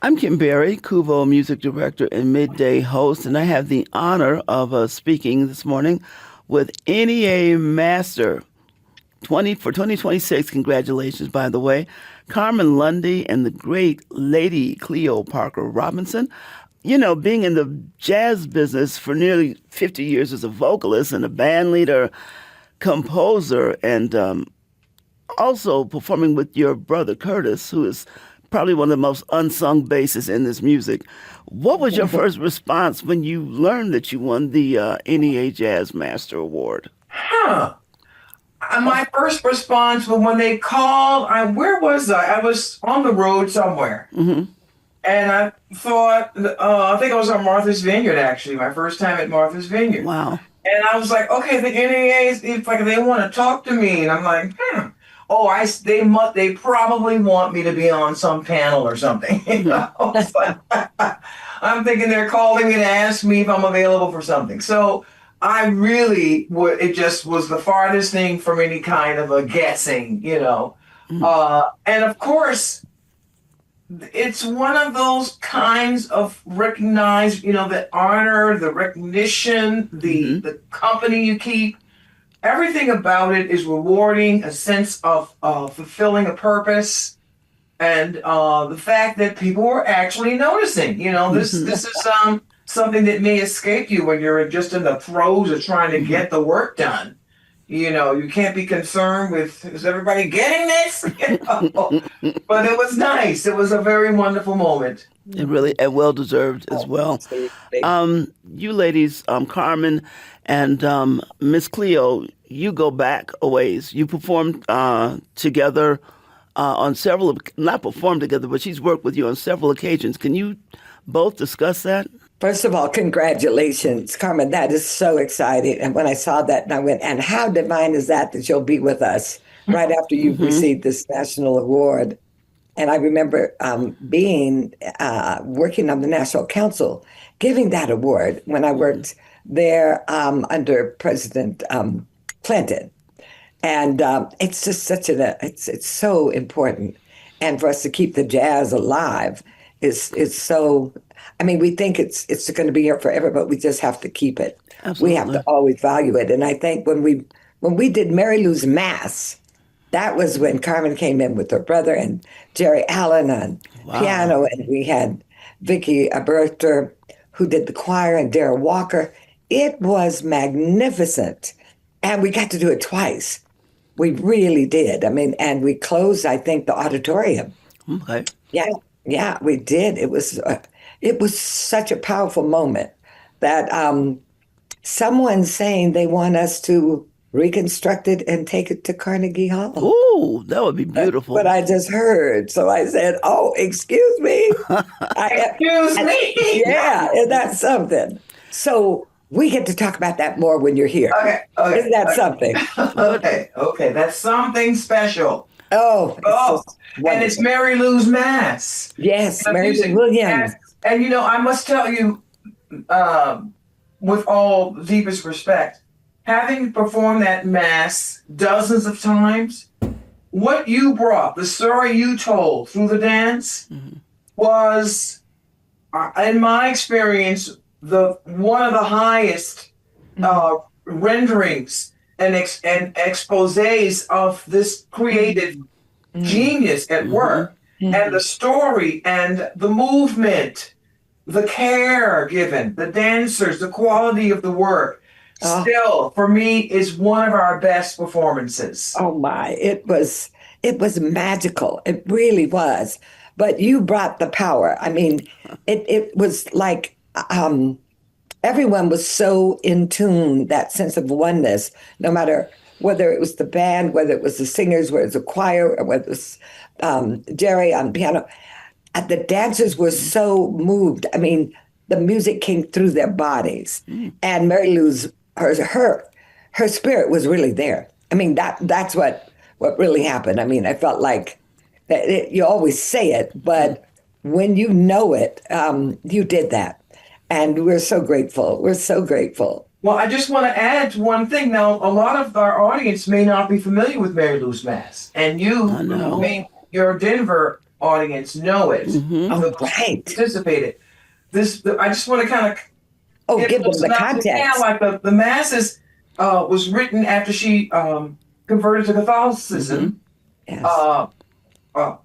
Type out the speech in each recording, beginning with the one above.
I'm Kim Berry, Kuvo Music Director and Midday Host, and I have the honor of speaking this morning with NEA Master 2026. Congratulations, by the way. Carmen Lundy and the great lady Cleo Parker Robinson. You know, being in the jazz business for nearly 50 years as a vocalist and a band leader, composer, and also performing with your brother Curtis, who is probably one of the most unsung bassists in this music. What was your first response when you learned that you won the NEA Jazz Master Award? Huh. My first response was when they called. Where was I? I was on the road somewhere. Mm-hmm. And I thought, I think I was on Martha's Vineyard, actually, my first time at Martha's Vineyard. Wow. And I was like, okay, the NEA it's like they want to talk to me. And I'm like, oh, they probably want me to be on some panel or something. You know? I'm thinking they're calling me to ask me if I'm available for something. So I really it just was the farthest thing from any kind of a guessing, you know. And of course, it's one of those kinds of recognized, you know, the honor, the recognition, the company you keep. Everything about it is rewarding, a sense of fulfilling a purpose, and the fact that people are actually noticing. You know, this is something that may escape you when you're just in the throes of trying to get the work done. You know, you can't be concerned with, is everybody getting this? You know? But it was nice. It was a very wonderful moment. It really, and well deserved as well. You ladies, Carmen and Miss Cleo, you go back a ways. You performed together on several, not performed together, but she's worked with you on several occasions. Can you both discuss that? First of all, congratulations, Carmen. That is so exciting. And when I saw that, and I went, and how divine is that you'll be with us right after you've received this national award. And I remember being working on the National Council, giving that award when I worked there under President Clinton. And it's just it's so important. And for us to keep the jazz alive is so, I mean, we think it's going to be here forever, but we just have to keep it. Absolutely. We have to always value it. And I think when we did Mary Lou's Mass, that was when Carmen came in with her brother and Jerry Allen on piano, and we had Vicki Aberter, who did the choir, and Darrell Walker. It was magnificent. And we got to do it twice. We really did. I mean, and we closed, I think, the auditorium. Okay. Yeah, we did. It was such a powerful moment that someone's saying they want us to reconstruct it and take it to Carnegie Hall. Ooh, that would be beautiful. But I just heard. So I said, oh, excuse me. Excuse me. Yeah, and that's something. So we get to talk about that more when you're here. Okay. Isn't that something? Okay. That's something special. Oh, and it's Mary Lou's Mass. Yes, Mary Lou Williams. And you know, I must tell you, with all the deepest respect, having performed that Mass dozens of times, what you brought, the story you told through the dance, was, in my experience, one of the highest renderings and exposés of this creative genius at work, and the story and the movement, the care given, the dancers, the quality of the work. Still, for me, is one of our best performances. Oh my, it was magical. It really was. But you brought the power. I mean, it was like everyone was so in tune, that sense of oneness, no matter whether it was the band, whether it was the singers, whether it was the choir, or whether it was Jerry on piano. The dancers were so moved. I mean, the music came through their bodies. And Mary Lou's, her spirit was really there. I mean, that's what really happened. I mean, I felt like you always say it, but when you know it, you did that. And we're so grateful. We're so grateful. Well, I just want to add one thing. Now, a lot of our audience may not be familiar with Mary Lou's Mass. And you, I mean, your Denver audience know it. Mm-hmm. The Right. participated. I just want to kind of Give them the context. Yeah, like the masses was written after she converted to Catholicism. Yes.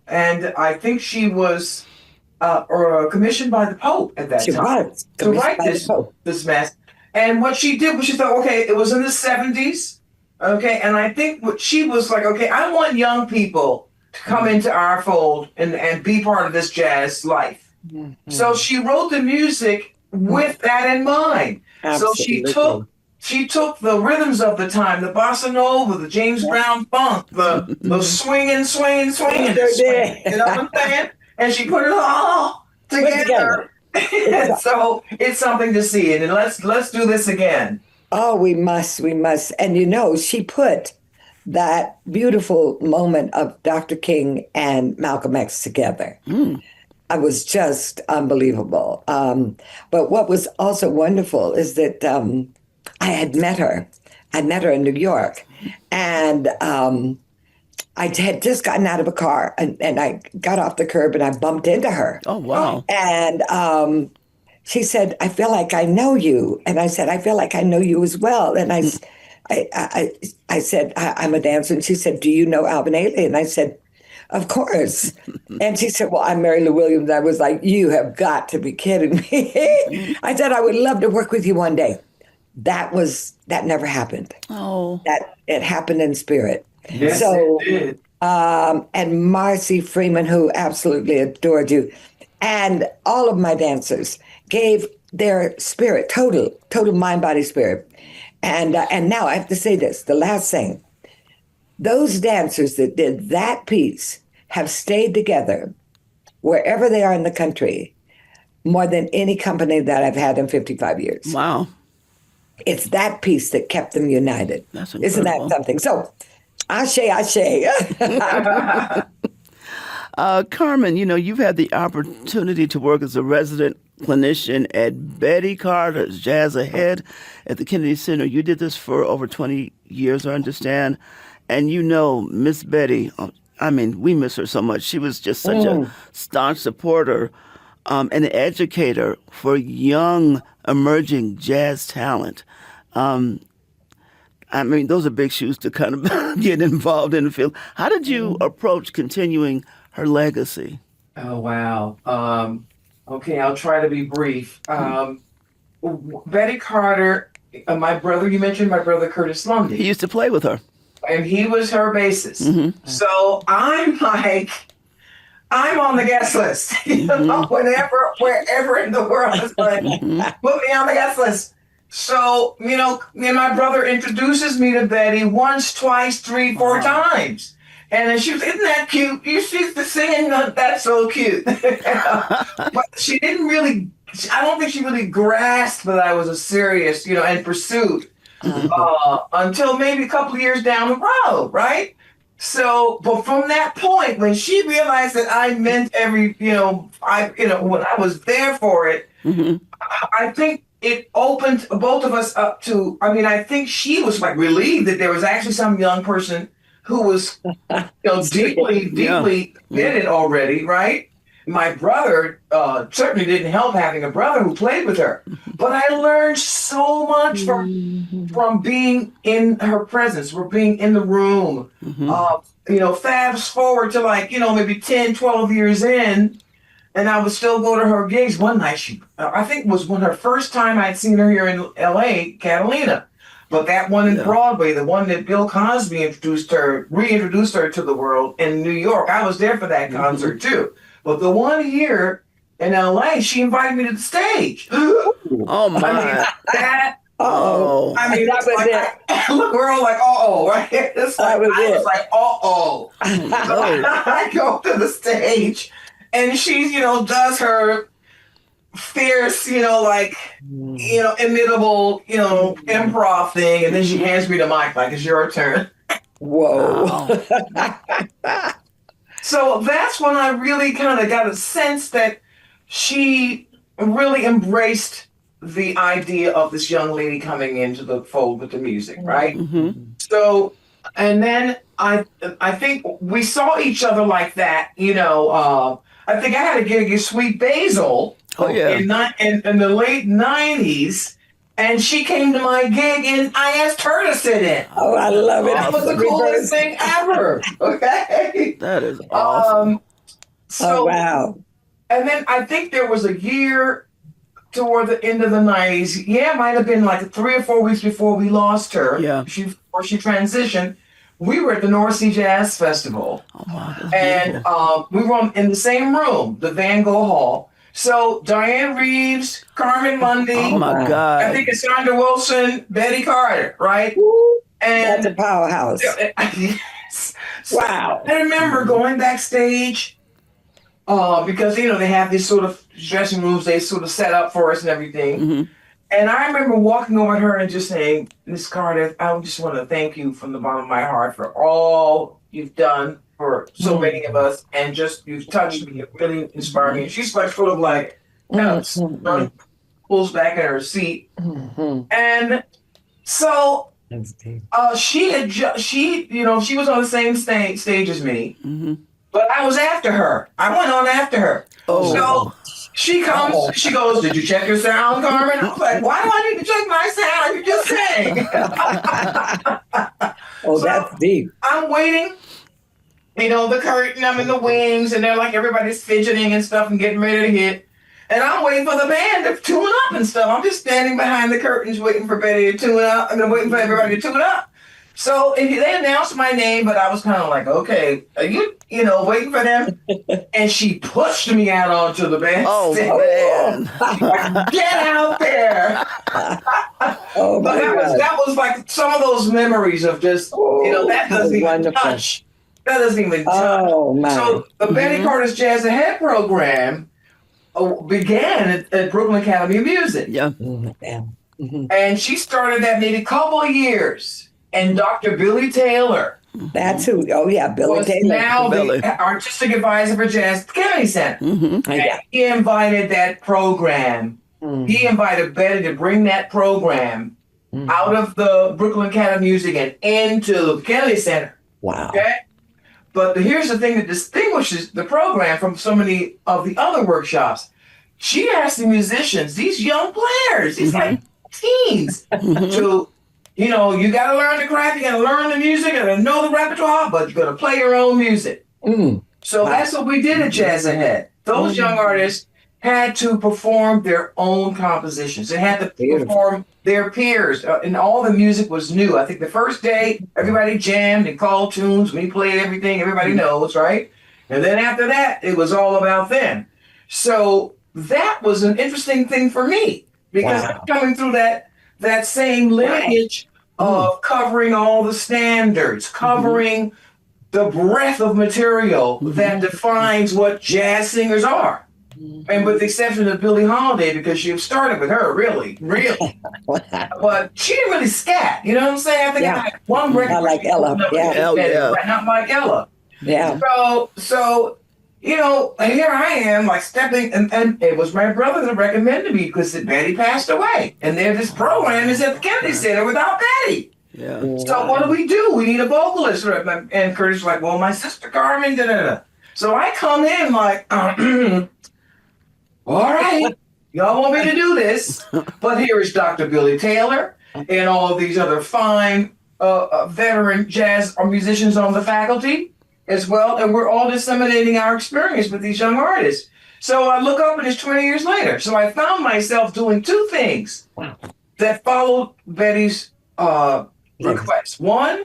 And I think she was commissioned by the Pope at that She time was to write commissioned by the Pope. this mass. And what she did was she thought, okay, it was in the 70s. Okay, and I think what she was like, okay, I want young people to come into our fold and be part of this jazz life. So she wrote the music with that in mind. Absolutely. So she took the rhythms of the time, the bossa nova, the James Brown funk, the swinging. You know what I'm saying? And she put it all together. So it's something to see. And let's do this again. Oh, we must. And she put that beautiful moment of Dr. King and Malcolm X together. It was just unbelievable. But what was also wonderful is that I had met her. I met her in New York. And I had just gotten out of a car and I got off the curb and I bumped into her. Oh, wow. And she said, I feel like I know you. And I said, I feel like I know you as well. And I said, I'm a dancer. And she said, do you know Alvin Ailey? And I said, of course. And she said, well, I'm Mary Lou Williams. I was like, you have got to be kidding me. I said, I would love to work with you one day. That never happened. Oh. That it happened in spirit. Yes, So, it did. And Marcy Freeman, who absolutely adored you, and all of my dancers gave their spirit, total mind, body, spirit. And now I have to say this, the last thing. Those dancers that did that piece have stayed together wherever they are in the country more than any company that I've had in 55 years. Wow. It's that piece that kept them united. That's Isn't that incredible. something? So, ashe. Carmen, you've had the opportunity to work as a resident clinician at Betty Carter's Jazz Ahead at the Kennedy Center. You did this for over 20 years, I understand. And Miss Betty, we miss her so much. She was just such a staunch supporter and an educator for young, emerging jazz talent. Those are big shoes to kind of get involved in the field. How did you approach continuing her legacy? Oh, wow. Okay, I'll try to be brief. Betty Carter, you mentioned my brother Curtis Lundy. He used to play with her. And he was her bassist. So I'm on the guest list. Wherever in the world is like, put me on the guest list. So, me and my brother introduces me to Betty once, twice, 3, 4 times. And then she was, isn't that cute? She's singing, that's so cute. But she didn't really, I don't think she really grasped that I was a serious, and pursuit. Until maybe a couple of years down the road, right? So, but from that point, when she realized that I meant every, when I was there for it, I think it opened both of us up to, I think she was like relieved that there was actually some young person who was, deeply committed already, right? My brother certainly didn't help having a brother who played with her, but I learned so much from being in her presence, from being in the room. Fast forward to maybe 10, 12 years in, and I would still go to her gigs. One night I think it was her first time I'd seen her here in LA, Catalina. But that one in Broadway, the one that Bill Cosby reintroduced her to the world in New York, I was there for that concert too. But the one here in LA, she invited me to the stage. Oh my! That was it. Look, we're all like, right? It's like, I was like, I go to the stage, and she, does her fierce, imitable, improv thing, and then she hands me the mic like it's your turn. Whoa. So that's when I really kind of got a sense that she really embraced the idea of this young lady coming into the fold with the music, right? So And then I think we saw each other like that. I think I had a gig at Sweet Basil Oh, yeah. in the late '90s, and she came to my gig, and I asked her to sit in. Oh, I love it. That was the coolest thing ever. Okay. That is awesome. Oh, So, wow. and then I think there was a year toward the end of the '90s. Yeah, it might have been like 3 or 4 weeks before we lost her. Yeah. Before she transitioned. We were at the NEA Jazz Festival, Oh, wow. That's and beautiful. we were in the same room, the Van Gogh Hall. So Diane Reeves, Carmen Lundy, Oh, my wow. I God. think it's Sandra Wilson, Betty Carter, right? Woo, And that's a powerhouse. yes. So Wow. I remember going backstage because they have these sort of dressing rooms they sort of set up for us and everything. Hmm. And I remember walking over to her and just saying, Miss Carter, I just want to thank you from the bottom of my heart for all you've done for so many of us, and just you've touched me. It really inspired me. And she's like sort of like pulls back in her seat, and so That's deep. she had she was on the same stage as me, Hmm. but I was after her. I went on after her. Oh. So she comes, she goes, "Did you check your sound, Carmen?" I was like, "Why do I need to check my sound? You just sang." Oh, So- that's deep. I'm waiting, the curtain, I'm in the wings, and they're like, everybody's fidgeting and stuff and getting ready to hit. And I'm waiting for the band to tune up and stuff. I'm just standing behind the curtains waiting for Betty to tune up, and then waiting for everybody to tune up. So they announced my name, but I was kind of like, okay, are you, waiting for them? And she pushed me out onto the band Oh, stage. man. Like, get out there. Oh, But my God. that was like some of those memories of just, that doesn't even Wonderful. touch. That doesn't even touch. Oh, my. So the Betty Carter's Jazz Ahead program began at Brooklyn Academy of Music. Yeah. Yeah. And she started that maybe a couple of years. And Dr. Billy Taylor That's who. Oh, yeah, Billy was Taylor. now Billy. the artistic advisor for Jazz at the Kennedy Center. Hmm. Yeah. And he invited that program. He invited Betty to bring that program out of the Brooklyn Academy of Music and into the Kennedy Center. Wow. Okay? But here's the thing that distinguishes the program from so many of the other workshops. She asked the musicians, these young players, these like teens, to, you got to learn the craft, you got to learn the music, you got to know the repertoire, but you got to play your own music. So that's what we did at Jazz Ahead. Those young artists had to perform their own compositions. They had to perform their peers, and all the music was new. I think the first day, everybody jammed and called tunes. We played everything everybody knows, right? And then after that, it was all about them. So that was an interesting thing for me, because I'm coming through that same lineage of covering all the standards, covering the breadth of material that defines what jazz singers are. And with the exception of Billie Holiday, because she started with her, really. But she didn't really scat, you know what I'm saying? I think I had one record. Not like Ella. Yeah. Hell yeah. Not like Ella. Yeah. So here I am, like stepping, and it was my brother that recommended me because Betty passed away. And this program is at the Kennedy Center without Betty. Yeah. So what do? We need a vocalist. And Curtis was like, well, my sister Carmen, da-da-da. So I come in like, all right, y'all want me to do this. But here is Dr. Billy Taylor and all of these other fine veteran jazz musicians on the faculty as well. And we're all disseminating our experience with these young artists. So I look up and it's 20 years later. So I found myself doing two things that followed Betty's request. One,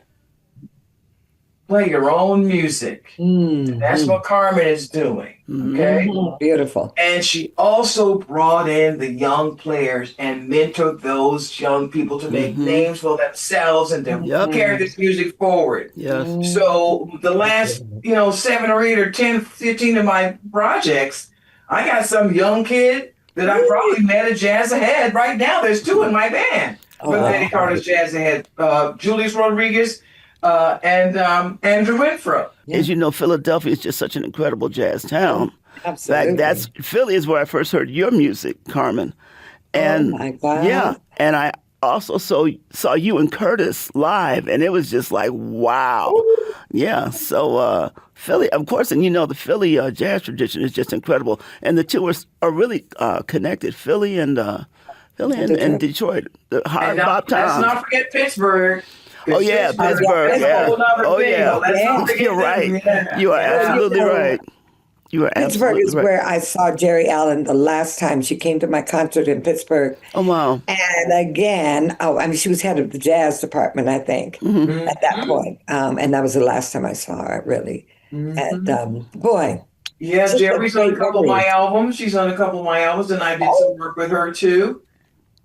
play your own music. That's what Carmen is doing. Okay. Beautiful. And she also brought in the young players and mentored those young people to make names for themselves and to carry this music forward. Yes. So the last, 7 or 8 or 10, 15 of my projects, I got some young kid that I probably met at Jazz Ahead. Right now, there's 2 in my band with Betty Carter's Jazz Ahead. Julius Rodriguez and Andrew Winfro. As you know, Philadelphia is just such an incredible jazz town. Absolutely. In fact, Philly is where I first heard your music, Carmen. And oh my God. yeah, and I also saw you and Curtis live, and it was just like, wow. Yeah. So Philly, of course, and the Philly jazz tradition is just incredible, and the two are really connected. Philly and Detroit, the hard And bop let's time. not forget Pittsburgh. Oh yeah, Pittsburgh. That's a Yeah. whole nother Oh thing. yeah. Let's not forget You're right. them. Yeah. You are Yeah. absolutely right. You are Pittsburgh absolutely is right. where I saw Jerry Allen the last time she came to my concert in Pittsburgh. Oh wow. And again, she was head of the jazz department, I think, at that point. And that was the last time I saw her, really. And boy, Yeah, just a Jerry's on a great couple of my memory. albums. She's on a couple of my albums, and I did some work with her too.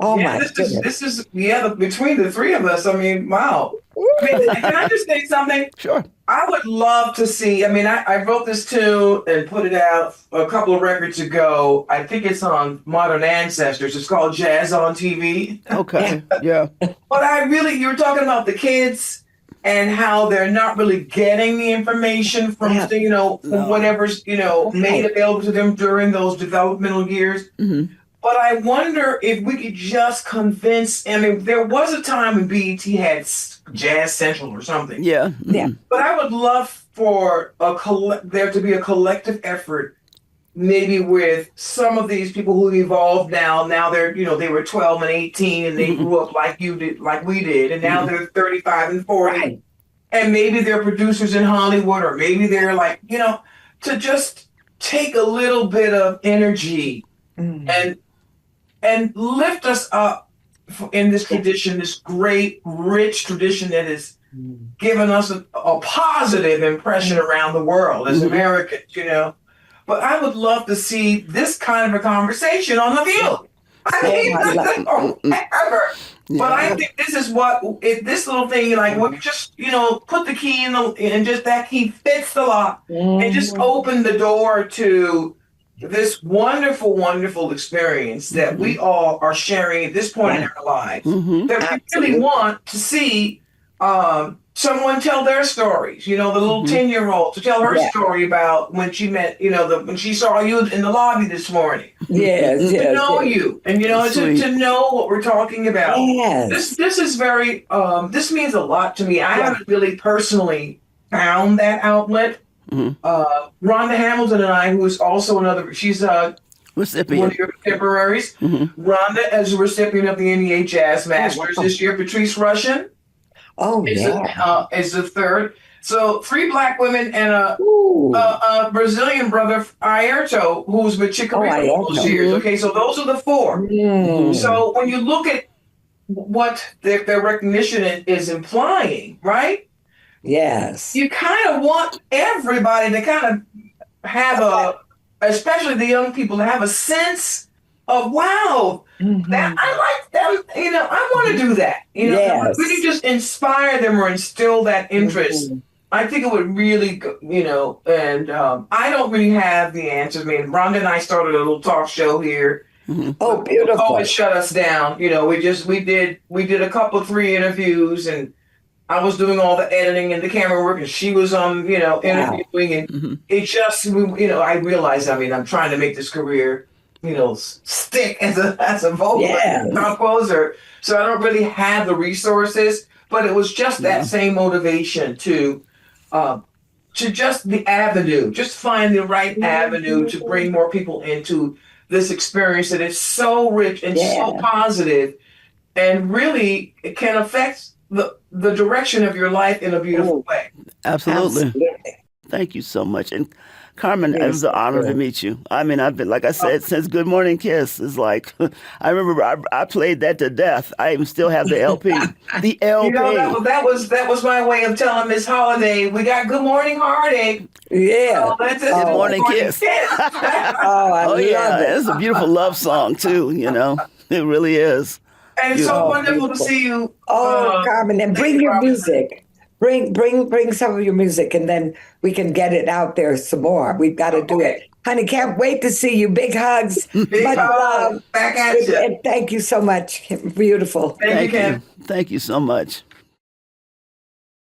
Oh Yeah, my goodness. this is between the three of us. I mean, wow. I mean, can I just say something? Sure. I would love to see. I mean, I wrote this tune and put it out a couple of records ago. I think it's on Modern Ancestors. It's called Jazz on TV. Okay. Yeah. But you were talking about the kids and how they're not really getting the information from, from whatever's, made available to them during those developmental years. Mm-hmm. But I wonder if we could just convince. I mean, there was a time when BET had Jazz Central or something. Yeah. Yeah. But I would love for there to be a collective effort, maybe with some of these people who evolved now. Now they're, they were 12 and 18 and they grew up like you did, like we did, and now they're 35 and 40. Right. And maybe they're producers in Hollywood, or maybe they're like, to just take a little bit of energy and lift us up in this tradition, this great, rich tradition that has given us a positive impression around the world as Americans, But I would love to see this kind of a conversation on The View. I mean, ever. But I think this is this little thing, like, we just, put the key and just that key fits the lock and just open the door to this wonderful, wonderful experience that we all are sharing at this point in our lives. That we really want to see someone tell their stories. The little 10-year-old to tell her story about when she met, when she saw you in the lobby this morning. Yes, To know you and to know what we're talking about. Yes. This is very this means a lot to me. I haven't really personally found that outlet. Rhonda Hamilton and I, who is also she's recipient. one of your contemporaries. Rhonda is a recipient of the NEA Jazz Masters this year. Patrice Rushen is the third. So 3 Black women and a Brazilian brother, Ayrton, who's with Chicory all those years. Okay, so those are the 4. So when you look at what their recognition is implying, right? Yes. You kind of want everybody to kind of have especially the young people, to have a sense of, wow, that I like them, I want to do that. If we could just inspire them or instill that interest, I think it would really, and I don't really have the answers. I mean, Rhonda and I started a little talk show here. Oh, beautiful. COVID shut us down. We did a couple 3 interviews, and I was doing all the editing and the camera work, and she was on, interviewing, and it just, I realized, I'm trying to make this career, stick as a vocalist, composer. So I don't really have the resources, but it was just that same motivation to just the avenue, just find the right avenue to bring more people into this experience that is so rich and so positive, and really it can affect the direction of your life in a beautiful way. Absolutely. Thank you so much. And Carmen, it was an honor to meet you. I mean, I've been, like I said, since Good Morning Kiss. It's like, I remember I played that to death. I even still have the LP. The LP. That was my way of telling Miss Holiday, we got Good Morning Heartache. Yeah. So that's it. Good Morning Kiss. I love it. It's a beautiful love song too, It really is. And it's so wonderful to see you. Carmen, and bring your music. Bring some of your music, and then we can get it out there some more. We've got to do it. Honey, can't wait to see you. Big hugs. Much love. Back at you. And thank you so much. Beautiful. Thank you, Kim. Thank you so much.